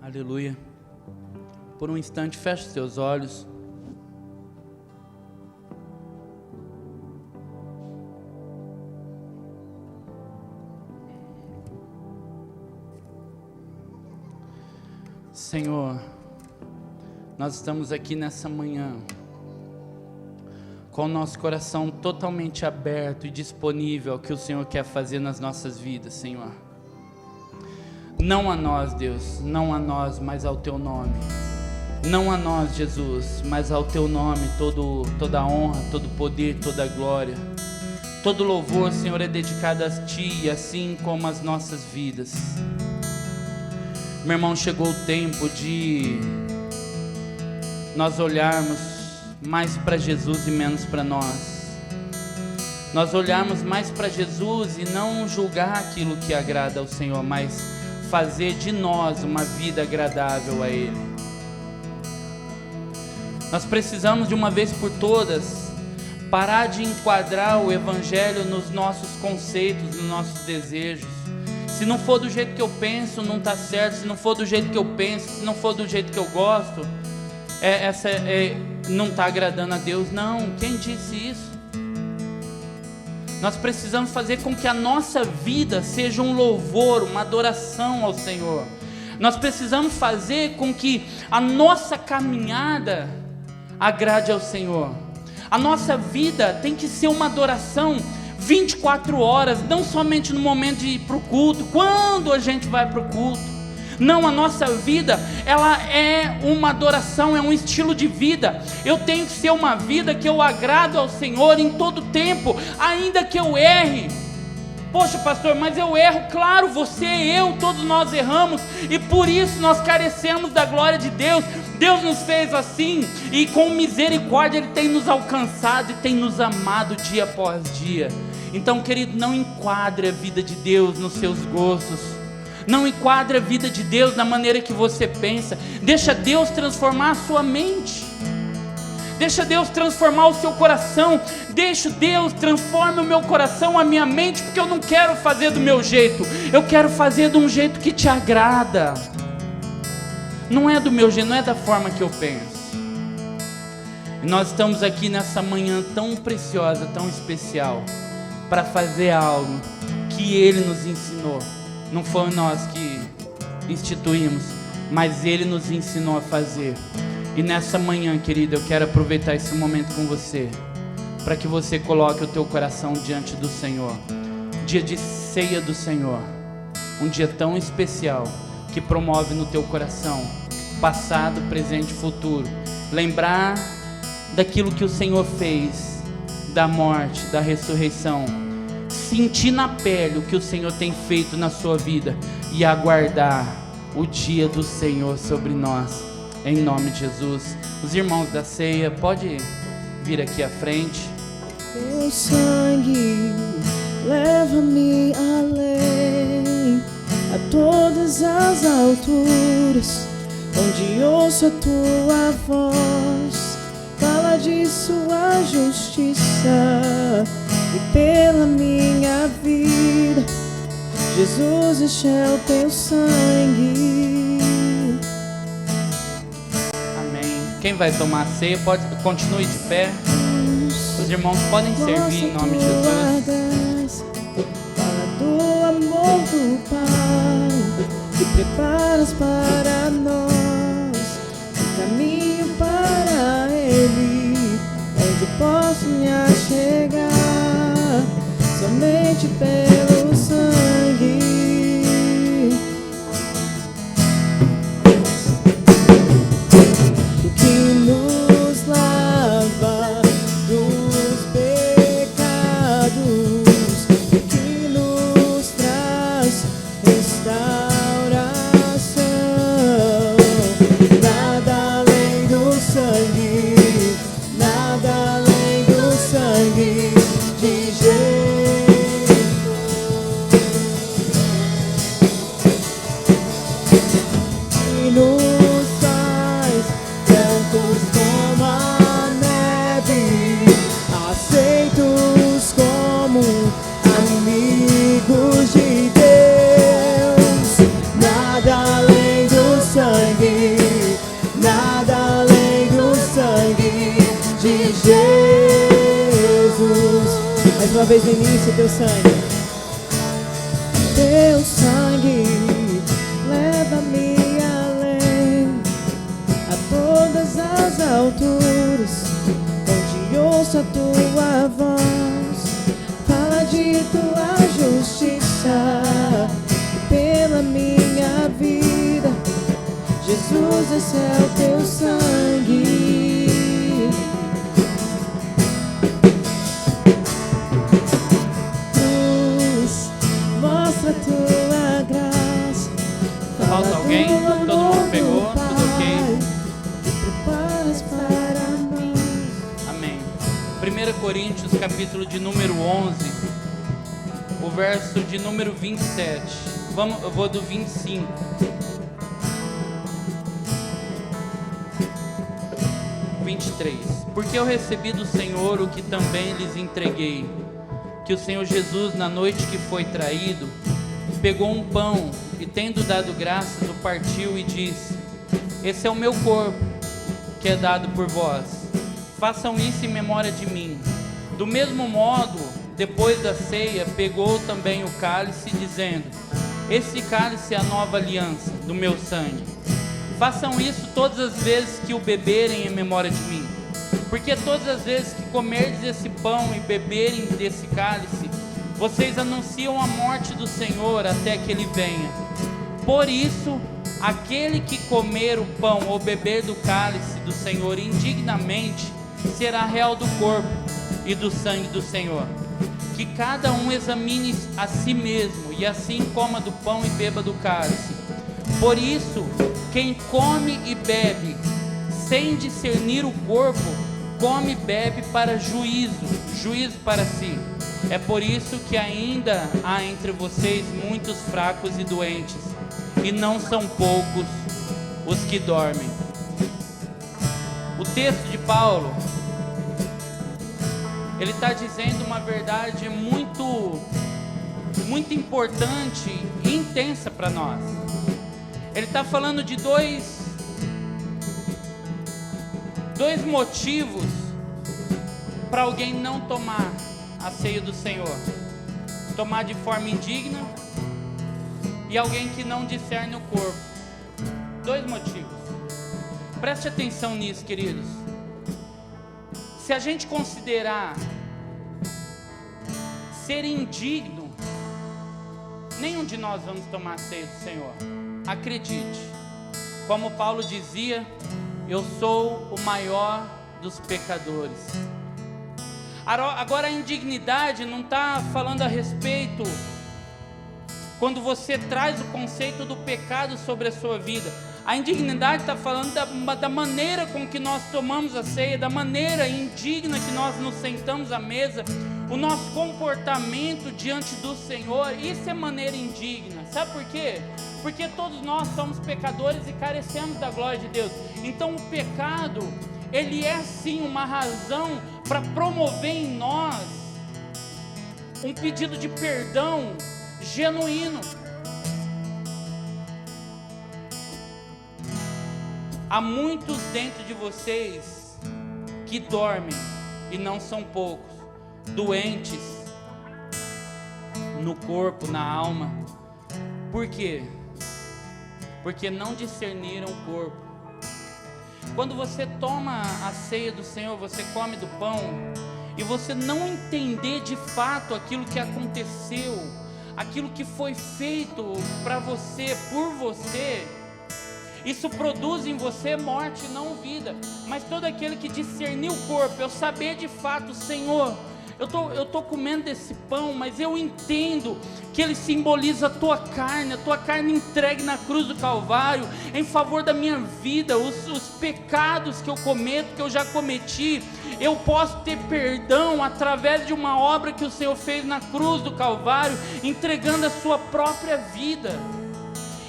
Aleluia. Por um instante, feche os seus olhos. Senhor, nós estamos aqui nessa manhã com o nosso coração totalmente aberto e disponível ao que o Senhor quer fazer nas nossas vidas, Senhor. Não a nós, Deus, não a nós, mas ao Teu nome. Não a nós, Jesus, mas ao teu nome toda a honra, todo poder, toda a glória. Todo louvor, Senhor, é dedicado a Ti, assim como as nossas vidas. Meu irmão, chegou o tempo de nós olharmos mais para Jesus e menos para nós. Nós olharmos mais para Jesus e não julgar aquilo que agrada ao Senhor, mas fazer de nós uma vida agradável a Ele. Nós precisamos de uma vez por todas parar de enquadrar o Evangelho nos nossos conceitos, nos nossos desejos. Se não for do jeito que eu penso, não está certo. Se não for do jeito que eu penso, se não for do jeito que eu gosto, não está agradando a Deus. Não, quem disse isso? Nós precisamos fazer com que a nossa vida seja um louvor, uma adoração ao Senhor. Nós precisamos fazer com que a nossa caminhada agrade ao Senhor. A nossa vida tem que ser uma adoração 24 horas, não somente no momento de ir para o culto, quando a gente vai para o culto. Não, a nossa vida, ela é uma adoração, é um estilo de vida. Eu tenho que ser uma vida que eu agrado ao Senhor em todo tempo, ainda que eu erre. Poxa, pastor, mas eu erro. Claro, você, eu, todos nós erramos, e por isso nós carecemos da glória de Deus. Deus nos fez assim, e com misericórdia Ele tem nos alcançado e tem nos amado dia após dia. Então, querido, não enquadre a vida de Deus nos seus gostos. Não enquadre a vida de Deus na maneira que você pensa. Deixa Deus transformar a sua mente. Deixa Deus transformar o seu coração. Deixa Deus transformar o meu coração, a minha mente, porque eu não quero fazer do meu jeito. Eu quero fazer de um jeito que te agrada. Não é do meu jeito, não é da forma que eu penso. E nós estamos aqui nessa manhã tão preciosa, tão especial, para fazer algo que Ele nos ensinou. Não foi nós que instituímos, mas Ele nos ensinou a fazer. E nessa manhã, querido, eu quero aproveitar esse momento com você, para que você coloque o teu coração diante do Senhor. Dia de ceia do Senhor, um dia tão especial, que promove no teu coração passado, presente e futuro. Lembrar daquilo que o Senhor fez, da morte, da ressurreição. Sentir na pele o que o Senhor tem feito na sua vida e aguardar o dia do Senhor sobre nós, em nome de Jesus. Os irmãos da ceia, pode vir aqui à frente. Teu sangue leva-me além, a todas as alturas, onde ouço a tua voz, fala de sua justiça e pela minha vida. Jesus, este é o teu sangue. Amém. Quem vai tomar a ceia, continue de pé. Os irmãos podem servir em nome de Jesus. Fala do amor do Pai que preparas para nós, um caminho para Ele, onde posso me achegar, somente pelo sangue. O que nos lava dos pecados, o que nos traz restauração. Nada além do sangue, nada além do sangue de Jesus. E nos faz brancos como a neve, aceitos como amigos de Deus. Nada além do sangue, nada além do sangue de Jesus. Mais uma vez no início, teu sangue. Teu sangue leva-me além, a todas as alturas, onde ouço a tua voz, fala de tua justiça e pela minha vida. Jesus, esse é o teu sangue. Coríntios, capítulo de número 11, o verso de número 27. Eu vou do 25. Porque eu recebi do Senhor o que também lhes entreguei, que o Senhor Jesus, na noite que foi traído, pegou um pão e, tendo dado graças, o partiu e disse: esse é o meu corpo, que é dado por vós. Façam isso em memória de mim. Do mesmo modo, depois da ceia, pegou também o cálice, dizendo: esse cálice é a nova aliança do meu sangue. Façam isso todas as vezes que o beberem em memória de mim. Porque todas as vezes que comerdes esse pão e beberem desse cálice, vocês anunciam a morte do Senhor até que Ele venha. Por isso, aquele que comer o pão ou beber do cálice do Senhor indignamente, será réu do corpo e do sangue do Senhor. Que cada um examine a si mesmo, e assim coma do pão e beba do cálice. Por isso, quem come e bebe sem discernir o corpo, come e bebe para juízo para si. É por isso que ainda há entre vocês muitos fracos e doentes, e não são poucos os que dormem. O texto de Paulo, ele está dizendo uma verdade muito importante e intensa para nós. Ele está falando de dois motivos para alguém não tomar a ceia do Senhor: tomar de forma indigna e alguém que não discerne o corpo. Dois motivos. Preste atenção nisso, queridos. Se a gente considerar ser indigno, nenhum de nós vamos tomar a ceia do Senhor. Acredite, como Paulo dizia: eu sou o maior dos pecadores. Agora, a indignidade não está falando a respeito quando você traz o conceito do pecado sobre a sua vida. A indignidade está falando da maneira com que nós tomamos a ceia, da maneira indigna que nós nos sentamos à mesa, o nosso comportamento diante do Senhor. Isso é maneira indigna. Sabe por quê? Porque todos nós somos pecadores e carecemos da glória de Deus. Então o pecado, ele é sim uma razão para promover em nós um pedido de perdão genuíno. Há muitos dentro de vocês que dormem, e não são poucos, doentes no corpo, na alma. Por quê? Porque não discerniram o corpo. Quando você toma a ceia do Senhor, você come do pão, e você não entender de fato aquilo que aconteceu, aquilo que foi feito para você, por você, isso produz em você morte, não vida. Mas todo aquele que discernir o corpo, eu saber de fato: Senhor, eu tô comendo desse pão, mas eu entendo que ele simboliza a tua carne entregue na cruz do Calvário, em favor da minha vida, os pecados que eu cometo, que eu já cometi, eu posso ter perdão através de uma obra que o Senhor fez na cruz do Calvário, entregando a sua própria vida.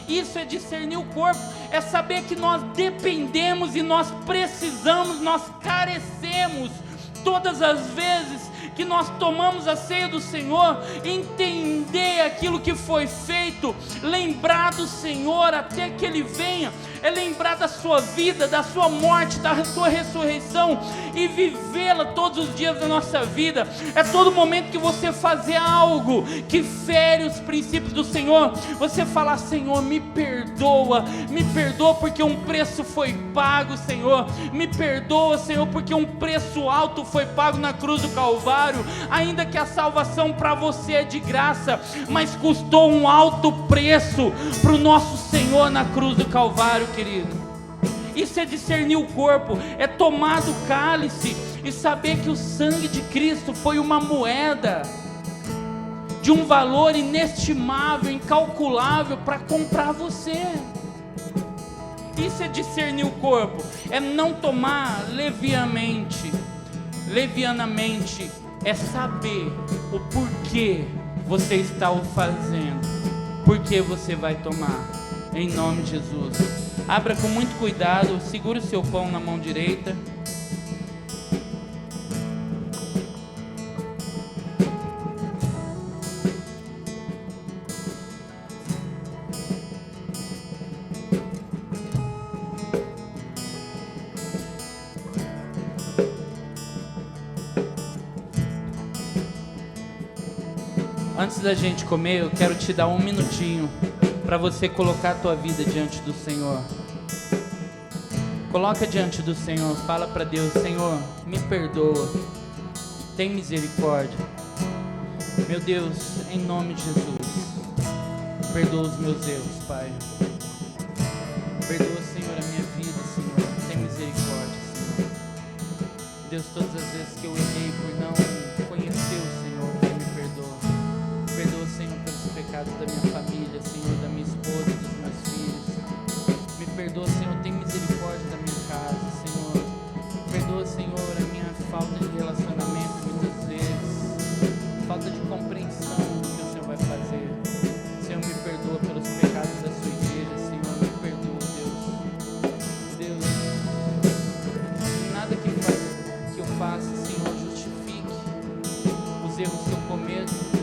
Isso é discernir o corpo, é saber que nós dependemos e nós precisamos, nós carecemos, todas as vezes que nós tomamos a ceia do Senhor, entender aquilo que foi feito, lembrar do Senhor até que Ele venha, é lembrar da sua vida, da sua morte, da sua ressurreição, e vivê-la todos os dias da nossa vida. É todo momento que você fazer algo que fere os princípios do Senhor, você falar: Senhor, me perdoa porque um preço foi pago, Senhor, me perdoa, Senhor, porque um preço alto foi pago na cruz do Calvário. Ainda que a salvação para você é de graça, mas custou um alto preço para o nosso Senhor na cruz do Calvário, querido. Isso é discernir o corpo, é tomar do cálice e saber que o sangue de Cristo foi uma moeda de um valor inestimável, incalculável, para comprar você. Isso é discernir o corpo, é não tomar leviamente levianamente, é saber o porquê você está o fazendo, porque você vai tomar, em nome de Jesus. Abra com muito cuidado, segure o seu pão na mão direita. Antes da gente comer, eu quero te dar um minutinho para você colocar a tua vida diante do Senhor. Coloca diante do Senhor, fala para Deus: Senhor, me perdoa, tem misericórdia. Meu Deus, em nome de Jesus, perdoa os meus erros, Pai. Perdoa, Senhor, a minha vida, Senhor, tem misericórdia, Senhor. Deus, todas as vezes que eu errei por não conhecer o Senhor, Pai, me perdoa. Perdoa, Senhor, pelos pecados da minha família, Senhor, da minha esposa, dos meus filhos. Me perdoa, Senhor, tem misericórdia da minha casa, Senhor. Perdoa, Senhor, a minha falta de relacionamento muitas vezes, falta de compreensão do que o Senhor vai fazer. Senhor, me perdoa pelos pecados da sua igreja, Senhor, me perdoa, Deus. Deus, nada que eu faça, Senhor, justifique os erros que eu cometo.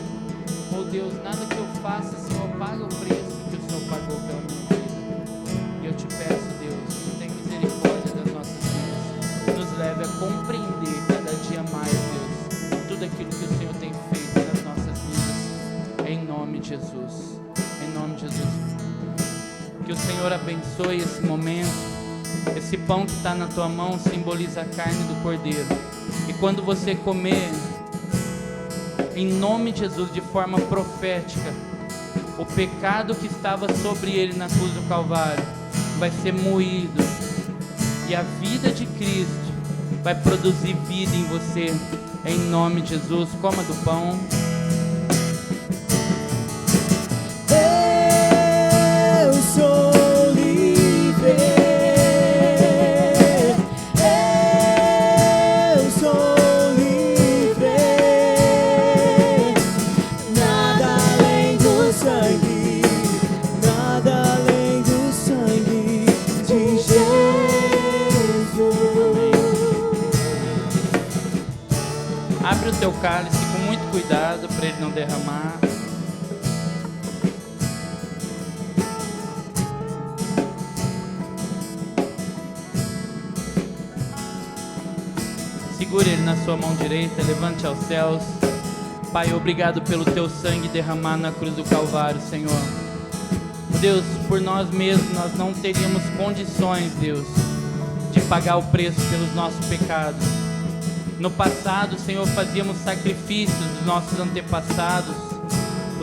Oh Deus, nada que eu faça, Senhor, paga o preço que o Senhor pagou pela minha vida. E eu te peço, Deus, tem misericórdia das nossas vidas. Nos leve a compreender cada dia mais, Deus, tudo aquilo que o Senhor tem feito nas nossas vidas. Em nome de Jesus. Em nome de Jesus. Que o Senhor abençoe esse momento. Esse pão que está na tua mão simboliza a carne do Cordeiro. E quando você comer, em nome de Jesus, de forma profética, o pecado que estava sobre ele na cruz do Calvário vai ser moído, e a vida de Cristo vai produzir vida em você, em nome de Jesus. Coma do pão. Eu sou livre. Abre o teu cálice com muito cuidado para ele não derramar. Segure ele na sua mão direita, levante aos céus. Pai, obrigado pelo teu sangue derramado na cruz do Calvário, Senhor. Deus, por nós mesmos nós não teríamos condições, Deus, de pagar o preço pelos nossos pecados. No passado, Senhor, fazíamos sacrifícios dos nossos antepassados,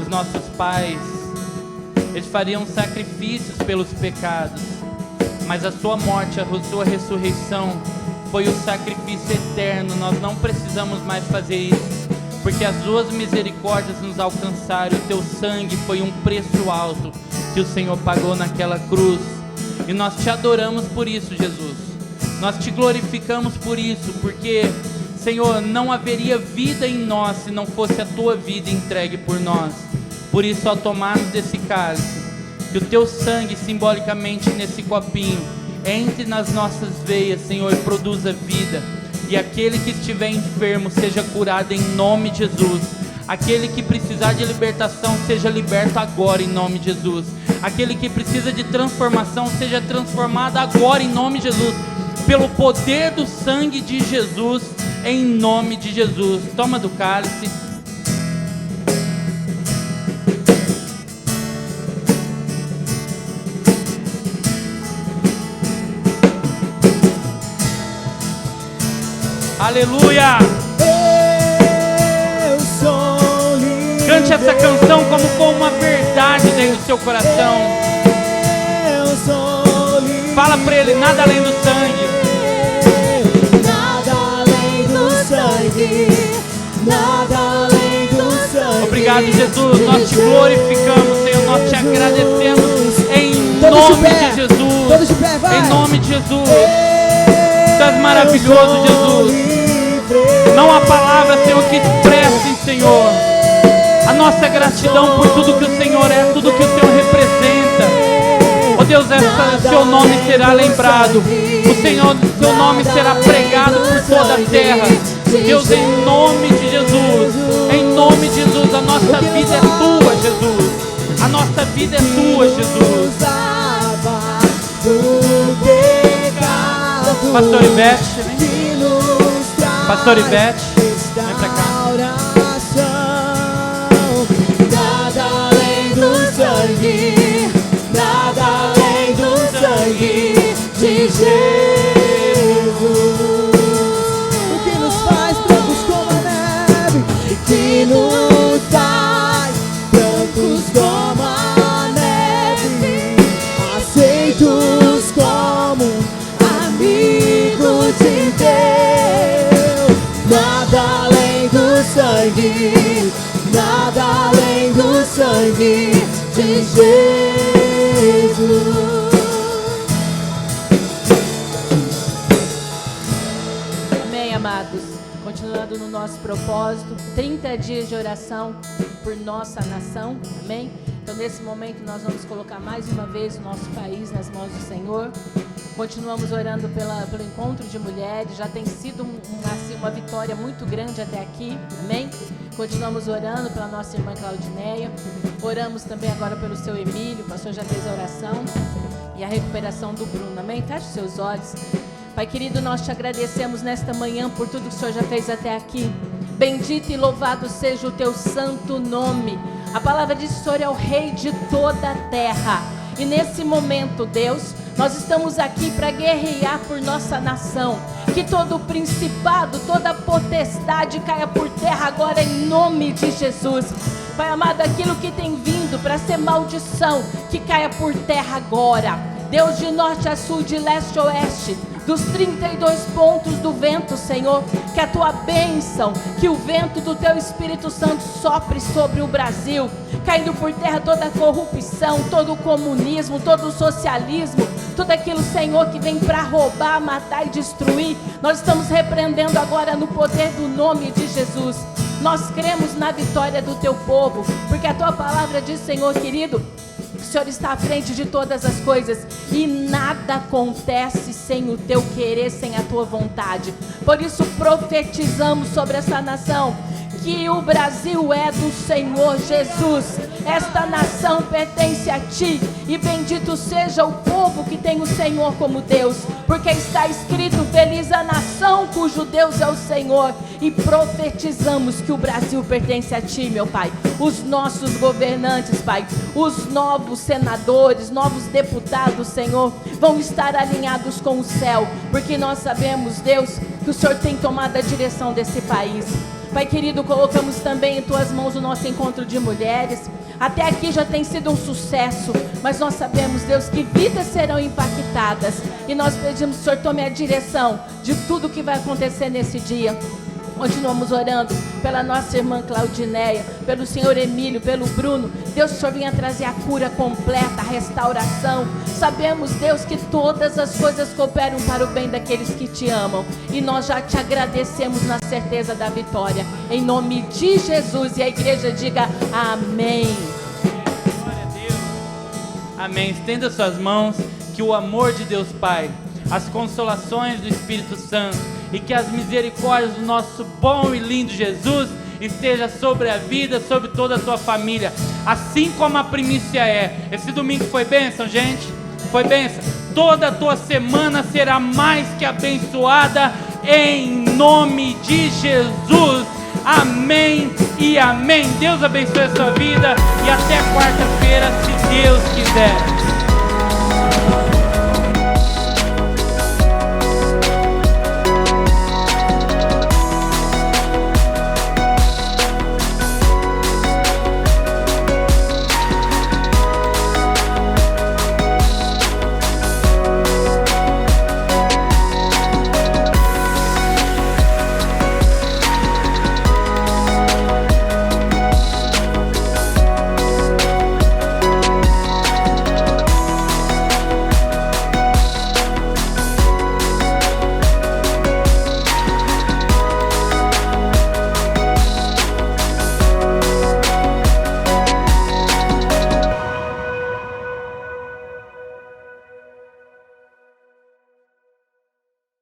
os nossos pais. Eles fariam sacrifícios pelos pecados, mas a sua morte, a sua ressurreição foi o sacrifício eterno. Nós não precisamos mais fazer isso, porque as suas misericórdias nos alcançaram. O teu sangue foi um preço alto que o Senhor pagou naquela cruz, e nós te adoramos por isso, Jesus. Nós te glorificamos por isso, porque, Senhor, não haveria vida em nós se não fosse a tua vida entregue por nós. Por isso, ao tomarmos desse cálice, que o teu sangue, simbolicamente nesse copinho, entre nas nossas veias, Senhor, e produza vida. E aquele que estiver enfermo seja curado em nome de Jesus. Aquele que precisar de libertação seja liberto agora em nome de Jesus. Aquele que precisa de transformação seja transformado agora em nome de Jesus. Pelo poder do sangue de Jesus, em nome de Jesus. Toma do cálice. Aleluia! Eu sou livre. Cante essa canção como com uma verdade dentro do seu coração. Eu sou livre. Fala pra ele: nada além do sangue. Nada além do sangue. Nada além do sangue. Obrigado, Jesus. Nós te glorificamos, Senhor. Nós te agradecemos em nome de Jesus. Todos de pé, vai. Em nome de Jesus. Tu és maravilhoso, Jesus. Não há palavras, Senhor, que expressem, Senhor, a nossa gratidão por tudo que o Senhor é, tudo que o Senhor representa. Oh Deus, o seu nome será lembrado, o seu nome será pregado por toda a terra. Deus, em nome de Jesus, a nossa vida é tua, Jesus. A nossa vida é tua, Jesus. Pastor Ivete, vem. Pastor Ivete, vem pra cá. Nada além do sangue, nada além do sangue de Jesus. O que nos faz brancos como a neve, o que nos faz brancos como a neve, aceitos como amigos de Deus. Nada além do sangue, nada além do sangue de Jesus. Amém, amados. Continuando no nosso propósito, 30 dias de oração por nossa nação. Amém? Então, nesse momento, nós vamos colocar mais uma vez o nosso país nas mãos do Senhor. Continuamos orando pelo encontro de mulheres. Já tem sido uma vitória muito grande até aqui. Amém? Continuamos orando pela nossa irmã Claudineia. Oramos também agora pelo seu Emílio. O pastor já fez a oração. E a recuperação do Bruno. Amém? Feche os seus olhos. Pai querido, nós te agradecemos nesta manhã por tudo que o Senhor já fez até aqui. Bendito e louvado seja o teu santo nome. A palavra diz que o Senhor é o Rei de toda a terra. E nesse momento, Deus, nós estamos aqui para guerrear por nossa nação. Que todo principado, toda potestade caia por terra agora em nome de Jesus. Pai amado, aquilo que tem vindo para ser maldição, que caia por terra agora. Deus, de norte a sul, de leste a oeste, dos 32 pontos do vento, Senhor, que a tua bênção, que o vento do teu Espírito Santo sopre sobre o Brasil, caindo por terra toda a corrupção, todo o comunismo, todo o socialismo, tudo aquilo, Senhor, que vem para roubar, matar e destruir. Nós estamos repreendendo agora no poder do nome de Jesus. Nós cremos na vitória do teu povo, porque a tua palavra diz, Senhor querido, o Senhor está à frente de todas as coisas e nada acontece sem o teu querer, sem a tua vontade. Por isso profetizamos sobre essa nação que o Brasil é do Senhor Jesus. Esta nação pertence a ti e bendito seja o povo que tem o Senhor como Deus, porque está escrito: feliz a nação cujo Deus é o Senhor. E profetizamos que o Brasil pertence a ti, meu Pai. Os nossos governantes, Pai, os novos senadores, novos deputados, Senhor, vão estar alinhados com o céu, porque nós sabemos, Deus, que o Senhor tem tomado a direção desse país. Pai querido, colocamos também em tuas mãos o nosso encontro de mulheres. Até aqui já tem sido um sucesso, mas nós sabemos, Deus, que vidas serão impactadas. E nós pedimos que o Senhor tome a direção de tudo que vai acontecer nesse dia. Continuamos orando pela nossa irmã Claudineia, pelo senhor Emílio, pelo Bruno. Deus, o Senhor venha trazer a cura completa, a restauração. Sabemos, Deus, que todas as coisas cooperam para o bem daqueles que te amam. E nós já te agradecemos na certeza da vitória. Em nome de Jesus. E a igreja diga amém. Glória a Deus. Amém. Estenda suas mãos, que o amor de Deus Pai, as consolações do Espírito Santo e que as misericórdias do nosso bom e lindo Jesus esteja sobre a vida, sobre toda a tua família, assim como a primícia é. Esse domingo foi bênção, gente? Foi bênção. Toda a tua semana será mais que abençoada em nome de Jesus. Amém e amém. Deus abençoe a sua vida e até quarta-feira, se Deus quiser.